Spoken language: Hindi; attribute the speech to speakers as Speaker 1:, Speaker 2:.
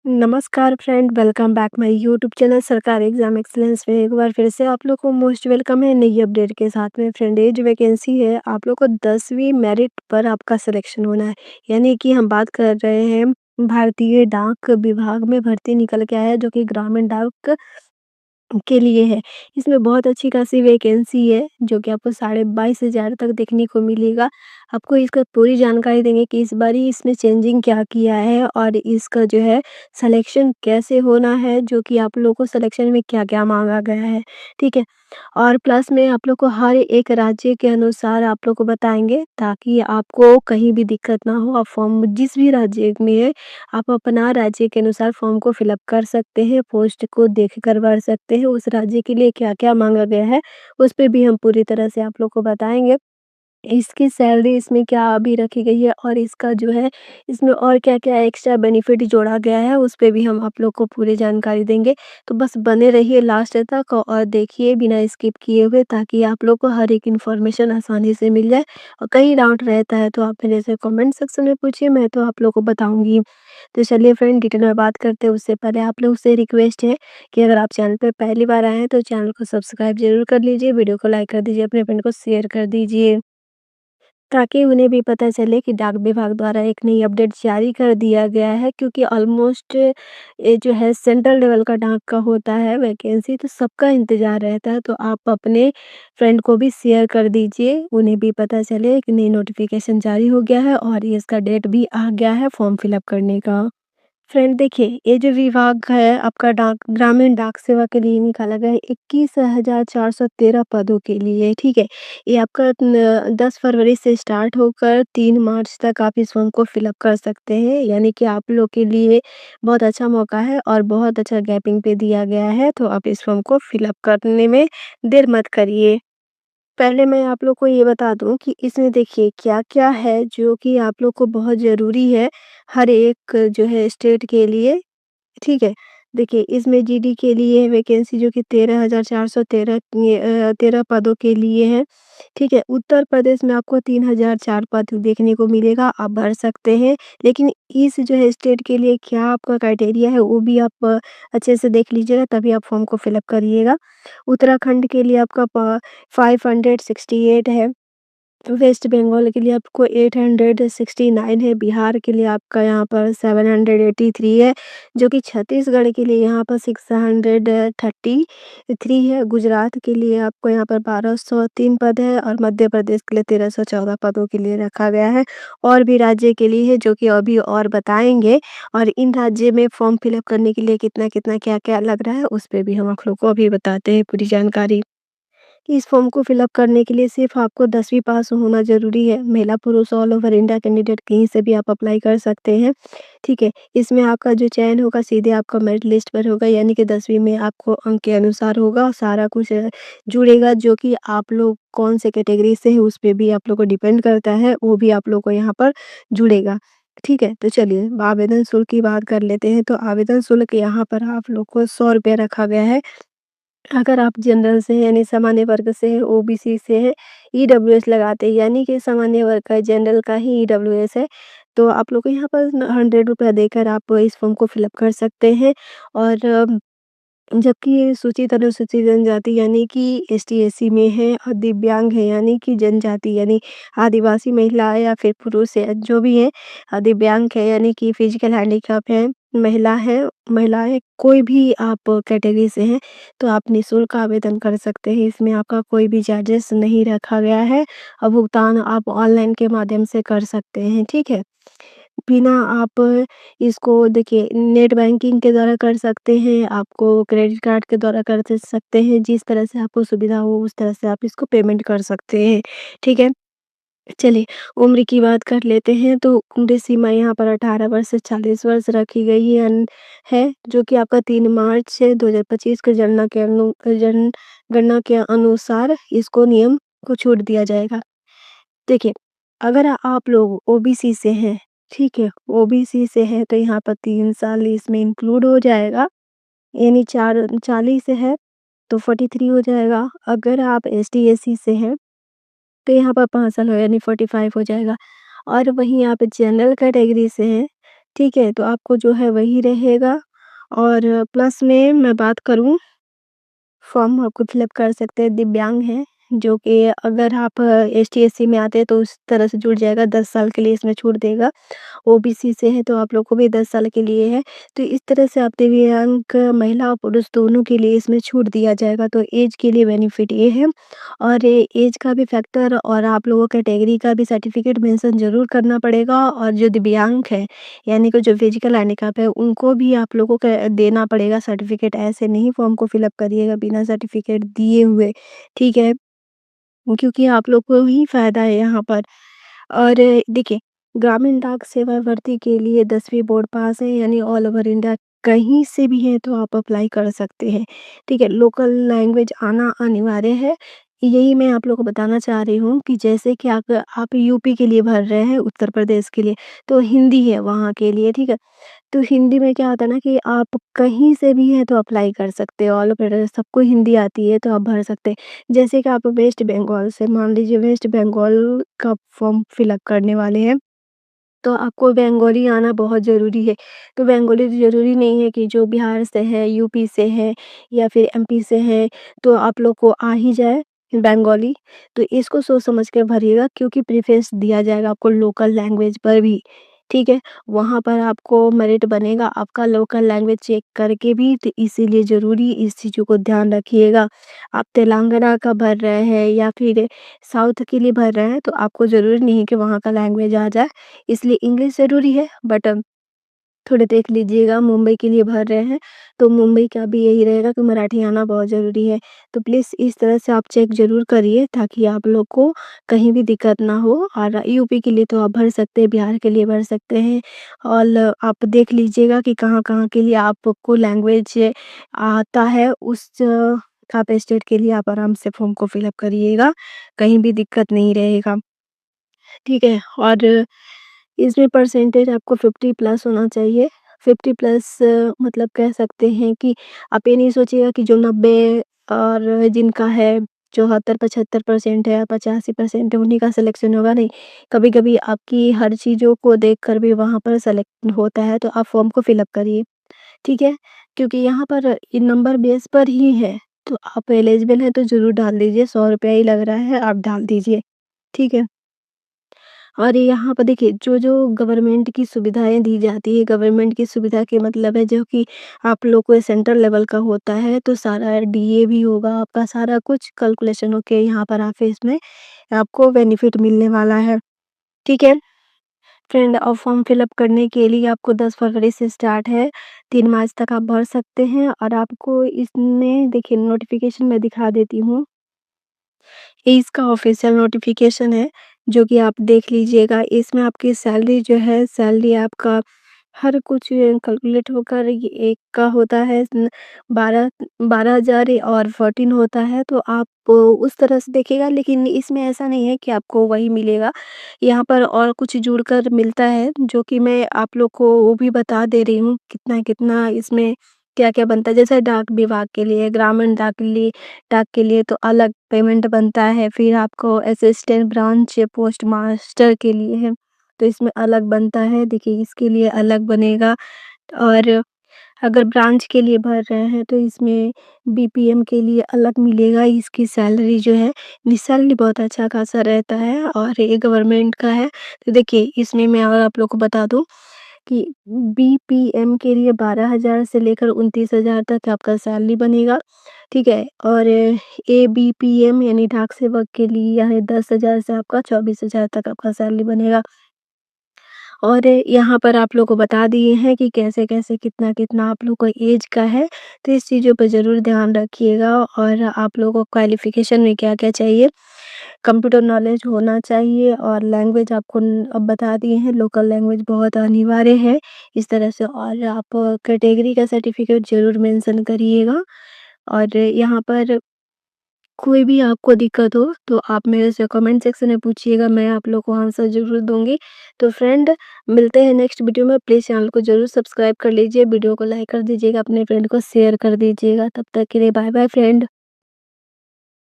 Speaker 1: नमस्कार friend, welcome back my YouTube channel सरकारी एग्जाम एक्सीलेंस में एक बार फिर से आप लोग को मोस्ट वेलकम है नई अपडेट के साथ में। फ्रेंड, ये जो वैकेंसी है आप लोग को 10वीं मेरिट पर आपका सिलेक्शन होना है। यानी कि हम बात कर रहे हैं भारतीय डाक विभाग में भर्ती निकल के आया है जो कि ग्रामीण डाक के लिए है। इसमें बहुत अच्छी खासी वैकेंसी है जो कि आपको 22,500 तक देखने को मिलेगा। आपको इसका पूरी जानकारी देंगे कि इस बारी इसमें चेंजिंग क्या किया है और इसका जो है सिलेक्शन कैसे होना है, जो कि आप लोगों को सिलेक्शन में क्या-क्या माँगा गया है, ठीक है? और प्लस में आप लोग को हर एक राज्य के अनुसार आप लोग को बताएँगे ताकि आपको कहीं भी दिक्कत ना हो। आप फॉर्म जिस भी राज्य में है, आप अपना राज्य के अनुसार फॉर्म को फिलअप कर सकते हैं, पोस्ट को देख कर भर सकते हैं। उस राज्य के लिए क्या-क्या माँगा गया है, उस पे भी हम पूरी तरह से आप लोग को बताएँगे। इसकी सैलरी इसमें क्या अभी रखी गई है और इसका जो है इसमें और क्या-क्या एक्स्ट्रा बेनिफिट जोड़ा गया है, उस पे भी हम आप लोग को पूरी जानकारी देंगे। तो बस बने रहिए लास्ट तक और देखिए बिना स्किप किए हुए, ताकि आप लोग को हर एक इन्फॉर्मेशन आसानी से मिल जाए। और कहीं डाउट रहता है तो आप मेरे से कमेंट सेक्शन में पूछिए, मैं तो आप लोग को बताऊँगी। तो चलिए फ्रेंड, डिटेल में बात करते हैं उससे पहले आप लोग से रिक्वेस्ट है कि अगर आप चैनल पे पहली बार आए हैं तो चैनल को सब्सक्राइब ज़रूर कर लीजिए, वीडियो को लाइक कर दीजिए, अपने फ्रेंड को शेयर कर दीजिए। ताकि उन्हें भी पता चले कि डाक विभाग द्वारा एक नई अपडेट जारी कर दिया गया है, क्योंकि ऑलमोस्ट ये जो है सेंट्रल लेवल का डाक का होता है वैकेंसी, तो सबका इंतज़ार रहता है। तो आप अपने फ्रेंड को भी शेयर कर दीजिए, उन्हें भी पता चले कि नई नोटिफ़िकेशन जारी हो गया है और ये इसका डेट भी आ गया है फॉर्म फिलअप करने का। फ्रेंड देखिए, ये जो विभाग है आपका डाक ग्रामीण डाक सेवा के लिए निकाला गया है 21,413 पदों के लिए, ठीक है? ये आपका 10 फरवरी से स्टार्ट होकर 3 मार्च तक आप इस फॉर्म को फिलअप कर सकते हैं। यानी कि आप लोग के लिए बहुत अच्छा मौका है और बहुत अच्छा गैपिंग पे दिया गया है, तो आप इस फॉर्म को फिलअप करने में देर मत करिए। पहले मैं आप लोग को ये बता दूँ कि इसमें देखिए क्या-क्या है जो कि आप लोग को बहुत ज़रूरी है, हर एक जो है स्टेट के लिए, ठीक है? देखिए इसमें जीडी के लिए वैकेंसी जो कि 13,413 13 पदों के लिए है, ठीक है? उत्तर प्रदेश में आपको 3,004 पद देखने को मिलेगा, आप भर सकते हैं। लेकिन इस जो है स्टेट के लिए क्या आपका क्राइटेरिया है वो भी आप अच्छे से देख लीजिएगा, तभी आप फॉर्म को फिल अप करिएगा। उत्तराखंड के लिए आपका 568 है। वेस्ट बंगाल के लिए आपको 869 है, बिहार के लिए आपका यहाँ पर 783 है, जो कि छत्तीसगढ़ के लिए यहाँ पर 633 है, गुजरात के लिए आपको यहाँ पर 1203 पद है और मध्य प्रदेश के लिए 1314 पदों के लिए रखा गया है। और भी राज्य के लिए है जो कि अभी और बताएँगे, और इन राज्य में फॉर्म फिल अप करने के लिए कितना-कितना, क्या-क्या लग रहा है, उस पे भी हम आप लोग को अभी बताते हैं पूरी जानकारी। इस फॉर्म को फिलअप करने के लिए सिर्फ आपको 10वीं पास होना ज़रूरी है। महिला, पुरुष ऑल ओवर इंडिया कैंडिडेट कहीं से भी आप अप्लाई कर सकते हैं, ठीक है? इसमें आपका जो चयन होगा सीधे आपका मेरिट लिस्ट पर होगा, यानी कि 10वीं में आपको अंक के अनुसार होगा और सारा कुछ जुड़ेगा, जो कि आप लोग कौन से कैटेगरी से हैं उस पे भी आप लोग को डिपेंड करता है, वो भी आप लोग को यहाँ पर जुड़ेगा, ठीक है? तो चलिए आवेदन शुल्क की बात कर लेते हैं। तो आवेदन शुल्क यहाँ पर आप लोग को ₹100 रखा गया है। अगर आप जनरल से हैं यानी सामान्य वर्ग से हैं, ओबीसी से हैं, ईडब्ल्यूएस लगाते हैं यानी कि सामान्य वर्ग का जनरल का ही ईडब्ल्यूएस है, तो आप लोग को यहाँ पर न ₹100 देकर आप इस फॉर्म को फिल अप कर सकते हैं। और जबकि सूचित अनुसूचित जनजाति यानी कि एसटी-एससी में है और दिव्यांग है यानी कि जनजाति यानी आदिवासी महिला या फिर पुरुष है, जो भी है, दिव्यांग है यानी कि फिजिकल हैंडीकैप है, महिलाएँ कोई भी आप कैटेगरी से हैं, तो आप निःशुल्क आवेदन कर सकते हैं। इसमें आपका कोई भी चार्जेस नहीं रखा गया है और भुगतान आप ऑनलाइन के माध्यम से कर सकते हैं, ठीक है? बिना आप इसको देखिए नेट बैंकिंग के द्वारा कर सकते हैं, आपको क्रेडिट कार्ड के द्वारा कर स सकते हैं, जिस तरह से आपको सुविधा हो उस तरह से आप इसको पेमेंट कर सकते हैं, ठीक है? चलिए उम्र की बात कर लेते हैं, तो उम्र सीमा यहाँ पर 18 वर्ष से 40 वर्ष रखी गई है, जो कि आपका 3 मार्च 2025 की जनगणना के अनुसार इसको नियम को छूट दिया जाएगा। देखिए, अगर आप लोग ओबीसी से हैं, ठीक है? ओबीसी से हैं तो यहाँ पर 3 साल इसमें इंक्लूड हो जाएगा, यानी 40 है तो 43 हो जाएगा। अगर आप एसटी-एससी से हैं तो यहाँ पर 5 साल हो यानी 45 हो जाएगा। और वहीं आप जनरल कैटेगरी से हैं, ठीक है? तो आपको जो है वही रहेगा और प्लस में मैं बात करूँ, फॉर्म आपको फिलअप कर सकते हैं, दिव्यांग हैं, जो कि अगर आप एसटी-एससी में आते हैं तो उस तरह से जुड़ जाएगा, 10 साल के लिए इसमें छूट देगा। ओबीसी से है तो आप लोग को भी 10 साल के लिए है। तो इस तरह से आप दिव्यांग महिला और पुरुष दोनों के लिए इसमें छूट दिया जाएगा, तो ऐज के लिए बेनिफिट ये है। और ऐज का भी फैक्टर और आप लोगों कैटेगरी का भी सर्टिफिकेट मेंशन ज़रूर करना पड़ेगा, और जो दिव्यांग है, यानी कि जो फिजिकल हैंडीकैप है, उनको भी आप लोगों को देना पड़ेगा सर्टिफिकेट। ऐसे नहीं फॉर्म को फिलअप करिएगा बिना सर्टिफिकेट दिए हुए, ठीक है? क्योंकि आप लोग को ही फ़ायदा है यहाँ पर। और देखिए, ग्रामीण डाक सेवा भर्ती के लिए 10वीं बोर्ड पास है, यानी ऑल ओवर इंडिया कहीं से भी है तो आप अप्लाई कर सकते हैं, ठीक है? लोकल लैंग्वेज आना अनिवार्य है। यही मैं आप लोगों को बताना चाह रही हूँ कि जैसे कि आप यूपी के लिए भर रहे हैं, उत्तर प्रदेश के लिए, तो हिंदी है वहाँ के लिए, ठीक है? तो हिंदी में क्या होता है ना कि आप कहीं से भी हैं तो अप्लाई कर सकते हो, ऑल ओवर सबको हिंदी आती है तो आप भर सकते हैं। जैसे कि आप वेस्ट बंगाल से, मान लीजिए वेस्ट बंगाल का फॉर्म फिलअप करने वाले हैं, तो आपको बंगाली आना बहुत ज़रूरी है। तो बंगाली ज़रूरी नहीं है कि जो बिहार से है, यूपी से है या फिर एमपी से है, तो आप लोग को आ ही जाए बंगाली। तो इसको सोच समझ कर भरिएगा, क्योंकि प्रेफ़रेंस दिया जाएगा आपको लोकल लैंग्वेज पर भी, ठीक है? वहाँ पर आपको मेरिट बनेगा आपका लोकल लैंग्वेज चेक करके भी, तो इसीलिए ज़रूरी इस चीज़ों को ध्यान रखिएगा। आप तेलंगाना का भर रहे हैं या फिर साउथ के लिए भर रहे हैं, तो आपको ज़रूरी नहीं है कि वहाँ का लैंग्वेज आ जाए। इसलिए इंग्लिश ज़रूरी है, बट थोड़े देख लीजिएगा। मुंबई के लिए भर रहे हैं, तो मुंबई का भी यही रहेगा कि मराठी आना बहुत ज़रूरी है। तो प्लीज़ इस तरह से आप चेक ज़रूर करिए, ताकि आप लोग को कहीं भी दिक्कत ना हो। और यूपी के लिए तो आप भर सकते हैं, बिहार के लिए भर सकते हैं, और आप देख लीजिएगा कि कहाँ-कहाँ के लिए आपको लैंग्वेज आता है, आप स्टेट के लिए आप आराम से फॉर्म को फिल अप करिएगा, कहीं भी दिक्कत नहीं रहेगा। ठीक है? और इसमें परसेंटेज आपको 50 प्लस होना चाहिए। 50 प्लस मतलब कह सकते हैं कि आप ये नहीं सोचिएगा कि जो 90 और जिनका है 74-75% है या 85% है उन्हीं का सिलेक्शन होगा, नहीं। कभी-कभी आपकी हर चीज़ों को देखकर भी वहाँ पर सेलेक्ट होता है, तो आप फॉर्म को फिल अप करिए, ठीक है? क्योंकि यहाँ पर ये नंबर बेस पर ही है, तो आप एलिजिबल हैं तो ज़रूर डाल दीजिए, ₹100 ही लग रहा है, आप डाल दीजिए, ठीक है? और यहाँ पर देखिए, जो गवर्नमेंट की सुविधाएँ दी जाती है, गवर्नमेंट की सुविधा के मतलब है जो कि आप लोग को सेंट्रल लेवल का होता है, तो सारा डीए भी होगा, आपका सारा कुछ कैलकुलेशन होके यहाँ पर ऑफ़िस में आपको बेनिफिट मिलने वाला है, ठीक है? फ्रेंड, और फॉर्म फिल अप करने के लिए आपको 10 फरवरी से स्टार्ट है, 3 मार्च तक आप भर सकते हैं, और आपको इसमें देखिए नोटिफ़िकेशन मैं दिखा देती हूँ। ये इसका ऑफ़िशियल नोटिफ़िकेशन है, जो कि आप देख लीजिएगा। इसमें आपकी सैलरी जो है, सैलरी आपका हर कुछ कैलकुलेट होकर ये एक का होता है 12 12,000 और 14 होता है, तो आप उस तरह से देखिएगा। लेकिन इसमें ऐसा नहीं है कि आपको वही मिलेगा, यहाँ पर और कुछ जुड़कर मिलता है, जो कि मैं आप लोग को वो भी बता दे रही हूँ, कितना-कितना इसमें क्या-क्या बनता है। जैसे डाक विभाग के लिए, ग्रामीण डाक के लिए तो अलग पेमेंट बनता है, फिर आपको असिस्टेंट ब्रांच पोस्ट मास्टर के लिए है, तो इसमें अलग बनता है। देखिए, इसके लिए अलग बनेगा। और अगर ब्रांच के लिए भर रहे हैं तो इसमें बीपीएम के लिए अलग मिलेगा। इसकी सैलरी जो है, ये सैलरी बहुत अच्छा खासा रहता है और ये गवर्नमेंट का है। तो देखिए, इसमें मैं और आप लोग को बता दूँ कि बीपीएम के लिए 12,000 से लेकर 29,000 तक आपका सैलरी बनेगा, ठीक है? और एबीपीएम यानी डाक सेवक के लिए यहाँ 10,000 से आपका 24,000 तक आपका सैलरी बनेगा। और यहाँ पर आप लोग को बता दिए हैं कि कैसे-कैसे, कितना-कितना आप लोग को ऐज का है, तो इस चीज़ों पे ज़रूर ध्यान रखिएगा। और आप लोगों को क्वालिफ़िकेशन में क्या-क्या चाहिए, कंप्यूटर नॉलेज होना चाहिए, और लैंग्वेज आपको अब बता दिए हैं, लोकल लैंग्वेज बहुत अनिवार्य है इस तरह से। और आप कैटेगरी का सर्टिफिकेट ज़रूर मेंशन करिएगा। और यहाँ पर कोई भी आपको दिक्कत हो तो आप मेरे से कमेंट सेक्शन में पूछिएगा, मैं आप लोग को आंसर ज़रूर दूँगी। तो फ्रेंड, मिलते हैं नेक्स्ट वीडियो में। प्लीज़ चैनल को ज़रूर सब्सक्राइब कर लीजिए, वीडियो को लाइक कर दीजिएगा, अपने फ्रेंड को शेयर कर दीजिएगा। तब तक के लिए बाय बाय फ्रेंड।